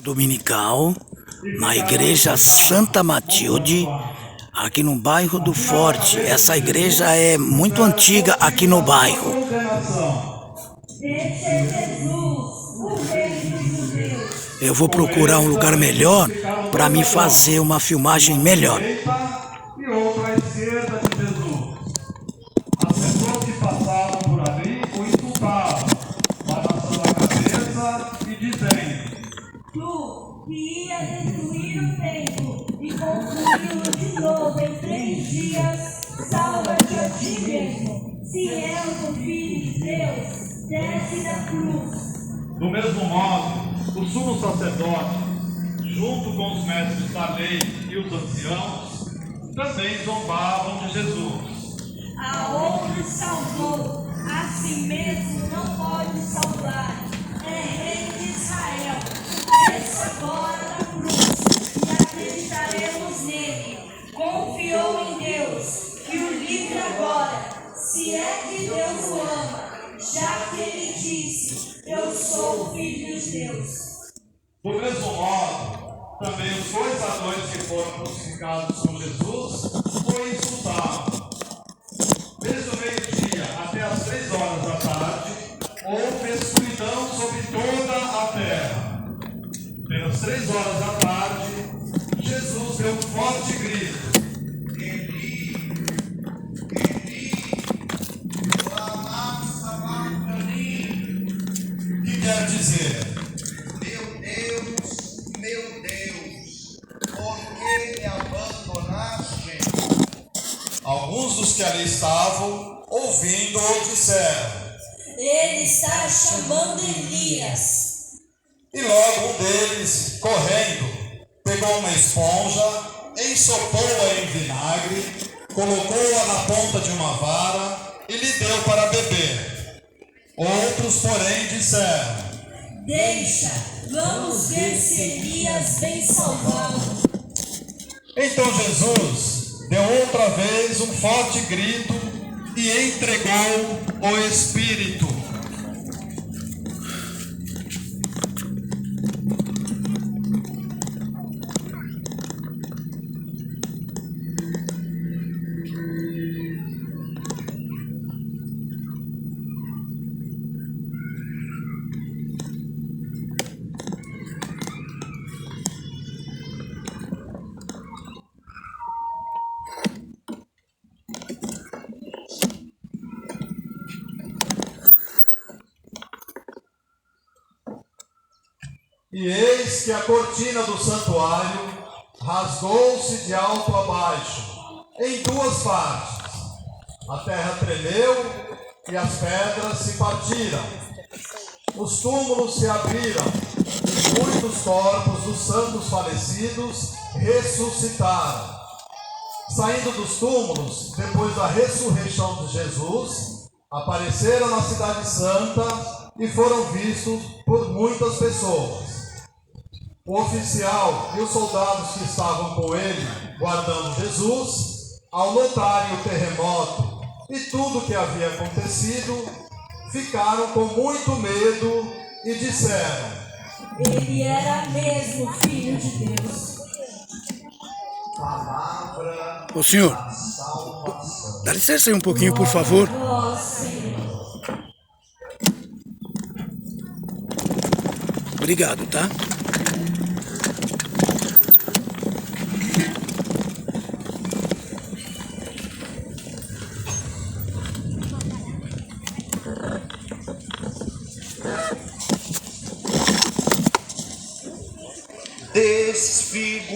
Dominical na igreja Santa Matilde, aqui no bairro do Forte. Essa igreja é muito antiga aqui no bairro. Eu vou procurar um lugar melhor para me fazer uma filmagem melhor. E outra à esquerda de Jesus. As pessoas que passavam por ali o insultavam, balançando a cabeça e dizendo: Tu que ia destruir o templo e construí-lo de novo em 3 dias, salva-te a ti mesmo. Se és o Filho de Deus, desce da cruz. Do mesmo modo, o sumo sacerdote, junto com os mestres da lei e os anciãos, também zombavam de Jesus. A outro salvou, a si mesmo não pode salvar. É rei de Israel, desce agora da cruz e acreditaremos nele. Confiou em Deus, que o livre agora, se é que Deus o ama, já que ele disse: eu sou o Filho de Deus. Do mesmo modo, também os 2 ladrões que foram crucificados com Jesus o insultavam. Desde o meio-dia até as 3 horas da tarde, houve escuridão sobre toda a terra. Pelas 3 horas da tarde, Jesus deu um forte grito: Eli, Eli, lama sabachthani, que quer dizer: meu Deus, por que me abandonaste? Alguns dos que ali estavam, ouvindo-o, disseram: Ele está chamando Elias. E logo um deles, correndo, pegou uma esponja, ensopou-a em vinagre, colocou-a na ponta de uma vara e lhe deu para beber. Outros, porém, disseram: Deixa, vamos ver se Elias vem salvá-lo. Então Jesus deu outra vez um forte grito e entregou o Espírito. E eis que a cortina do santuário rasgou-se de alto a baixo, em 2 partes. A terra tremeu e as pedras se partiram. Os túmulos se abriram e muitos corpos dos santos falecidos ressuscitaram. Saindo dos túmulos, depois da ressurreição de Jesus, apareceram na cidade santa e foram vistos por muitas pessoas. O oficial e os soldados que estavam com ele, guardando Jesus, ao notarem o terremoto e tudo o que havia acontecido, ficaram com muito medo e disseram: Ele era mesmo Filho de Deus. Palavra Ô senhor, da salvação. dá licença aí um pouquinho, por favor. Ó Senhor. Obrigado, tá?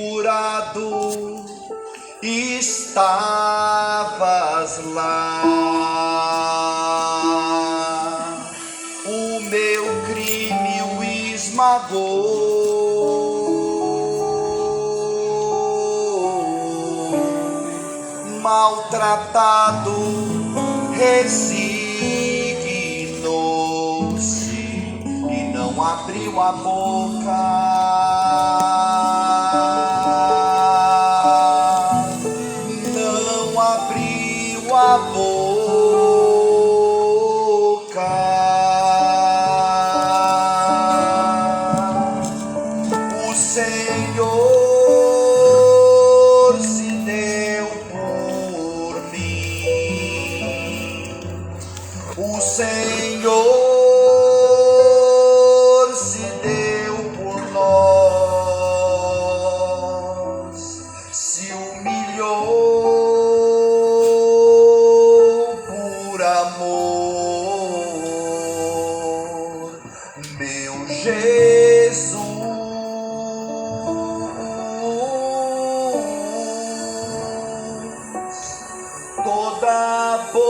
Desfigurado estavas lá, o meu crime o esmagou, maltratado resignou-se e não abriu a boca. A boca, Senhor se deu por mim. O Senhor se deu por nós, se humilhou por amor, meu Jesus. Toda boca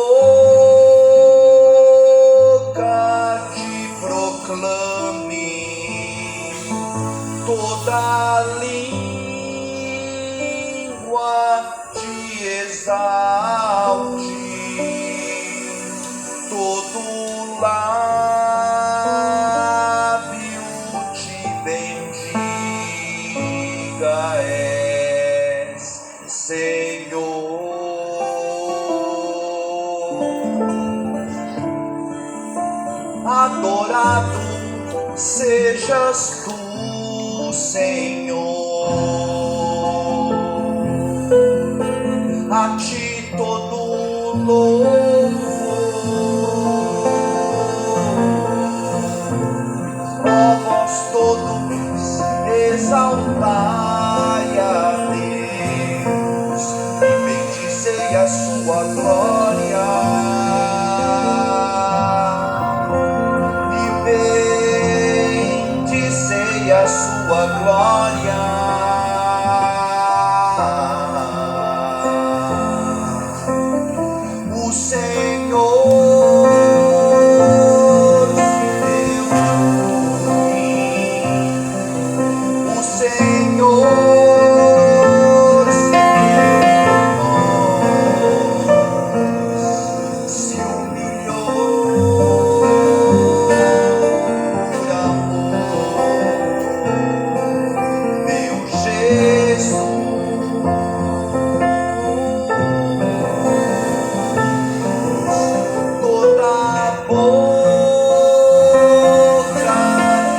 te proclame, toda língua te exalte, todo lábio te bendiga, és Senhor. Adorado sejas tu, Senhor. A ti todo louvor. Ó vós todos exaltai a Deus e bendizei a sua glória. A sua glória. O Senhor se deu por mim. O Senhor se deu por nós, se humilhou por amor. Toda boca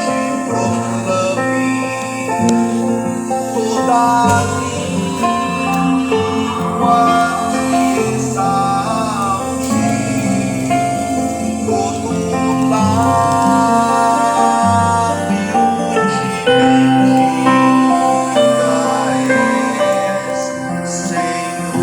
te proclame, toda língua te exalte, todo lábio te bendiga, Senhor.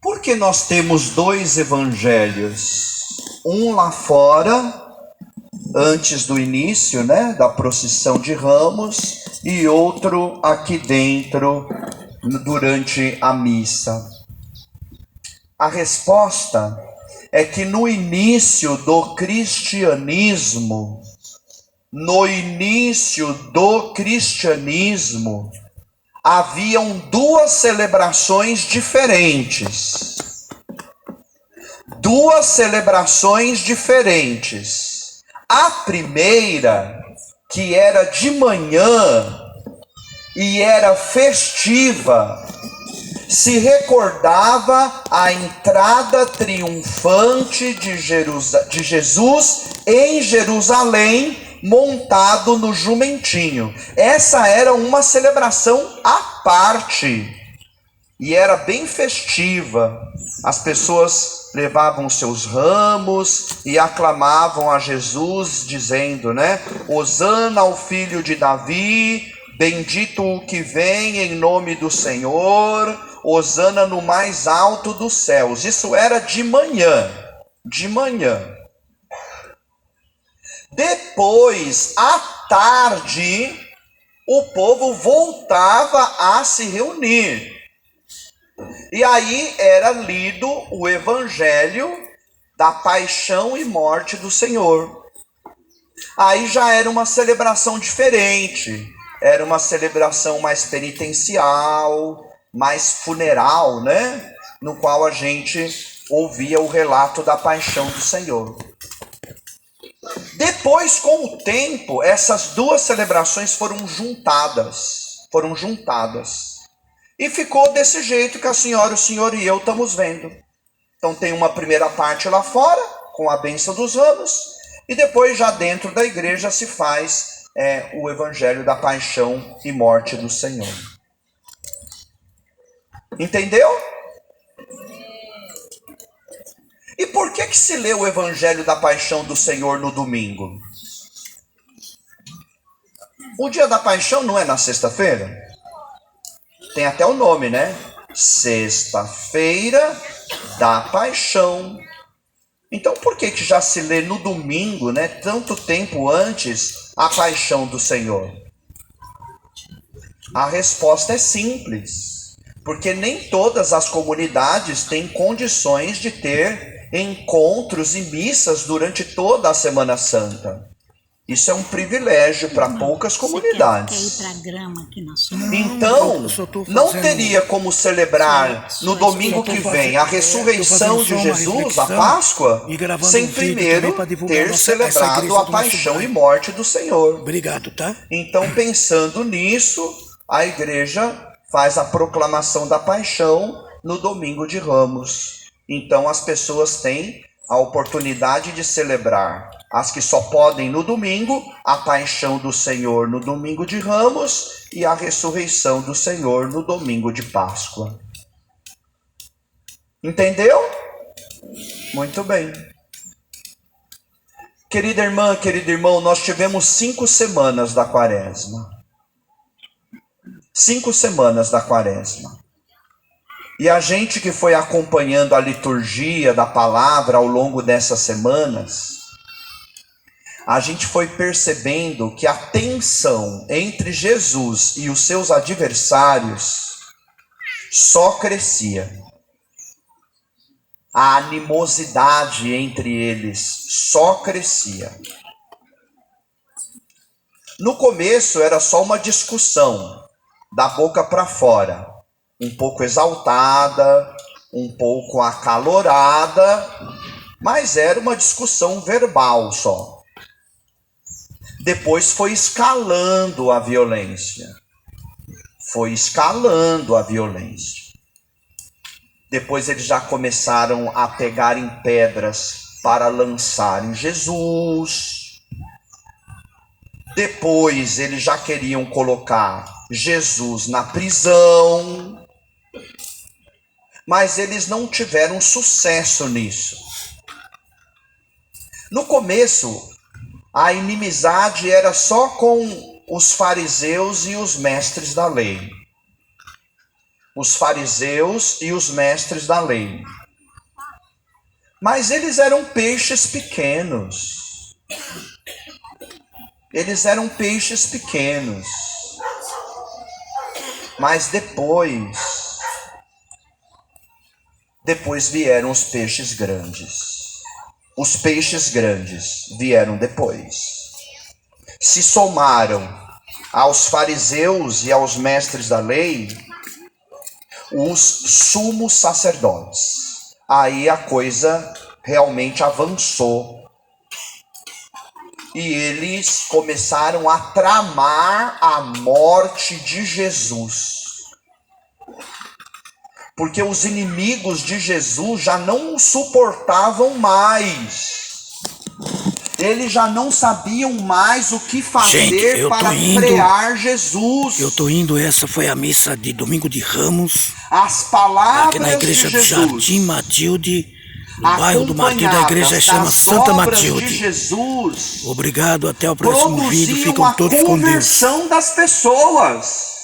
Por que nós temos dois evangelhos? Um lá fora, antes do início, né, da procissão de Ramos, e outro aqui dentro, durante a missa. A resposta é que no início do cristianismo, haviam duas celebrações diferentes. A primeira, que era de manhã e era festiva, se recordava a entrada triunfante de Jesus em Jerusalém, montado no jumentinho. Essa era uma celebração à parte e era bem festiva. As pessoas levavam seus ramos e aclamavam a Jesus, dizendo, né? Hosana ao filho de Davi, bendito o que vem em nome do Senhor, hosana no mais alto dos céus. Isso era de manhã. Depois, à tarde, o povo voltava a se reunir. E aí era lido o evangelho da paixão e morte do Senhor. Aí já era uma celebração diferente. Era uma celebração mais penitencial, mais funeral, né? No qual a gente ouvia o relato da paixão do Senhor. Depois, com o tempo, essas duas celebrações foram juntadas. E ficou desse jeito que a senhora, o senhor e eu estamos vendo. Então tem uma primeira parte lá fora, com a bênção dos ramos, e depois já dentro da igreja se faz o evangelho da paixão e morte do Senhor. Entendeu? E por que se lê o evangelho da paixão do Senhor no domingo? O dia da paixão não é na sexta-feira? Tem até o nome, né? Sexta-feira da paixão. Então por que já se lê no domingo, né, tanto tempo antes, a paixão do Senhor? A resposta é simples. Porque nem todas as comunidades têm condições de ter encontros e missas durante toda a Semana Santa. Isso é um privilégio para poucas comunidades. Então, não teria como celebrar no domingo que vem a ressurreição de Jesus, a Páscoa, sem primeiro ter celebrado a paixão e morte do Senhor. Obrigado, tá? Então, pensando nisso, a igreja faz a proclamação da paixão no domingo de Ramos. Então, as pessoas têm a oportunidade de celebrar, as que só podem no domingo, a paixão do Senhor no domingo de Ramos e a ressurreição do Senhor no domingo de Páscoa. Entendeu? Muito bem. Querida irmã, querido irmão, nós tivemos 5 semanas da Quaresma. 5 semanas da Quaresma. E a gente que foi acompanhando a liturgia da palavra ao longo dessas semanas, a gente foi percebendo que a tensão entre Jesus e os seus adversários só crescia. A animosidade entre eles só crescia. No começo era só uma discussão, da boca para fora. Um pouco exaltada, um pouco acalorada, mas era uma discussão verbal só. Depois foi escalando a violência. Depois eles já começaram a pegar em pedras para lançar em Jesus. Depois eles já queriam colocar Jesus na prisão. Mas eles não tiveram sucesso nisso. No começo, a inimizade era só com os fariseus e os mestres da lei. Os fariseus e os mestres da lei. Mas eles eram peixes pequenos. Mas depois vieram os peixes grandes. Os peixes grandes vieram depois. Se somaram aos fariseus e aos mestres da lei os sumos sacerdotes. Aí a coisa realmente avançou. E eles começaram a tramar a morte de Jesus. Porque os inimigos de Jesus já não o suportavam mais. Eles já não sabiam mais o que fazer para frear Jesus. Eu tô indo, essa foi a missa de domingo de Ramos. As palavras aqui na igreja de Jesus, do Jardim Matilde, no bairro do Martim da igreja chama Santa Matilde. Jesus, obrigado, até o próximo vídeo. Ficam todos com Deus. produziam a conversão das pessoas.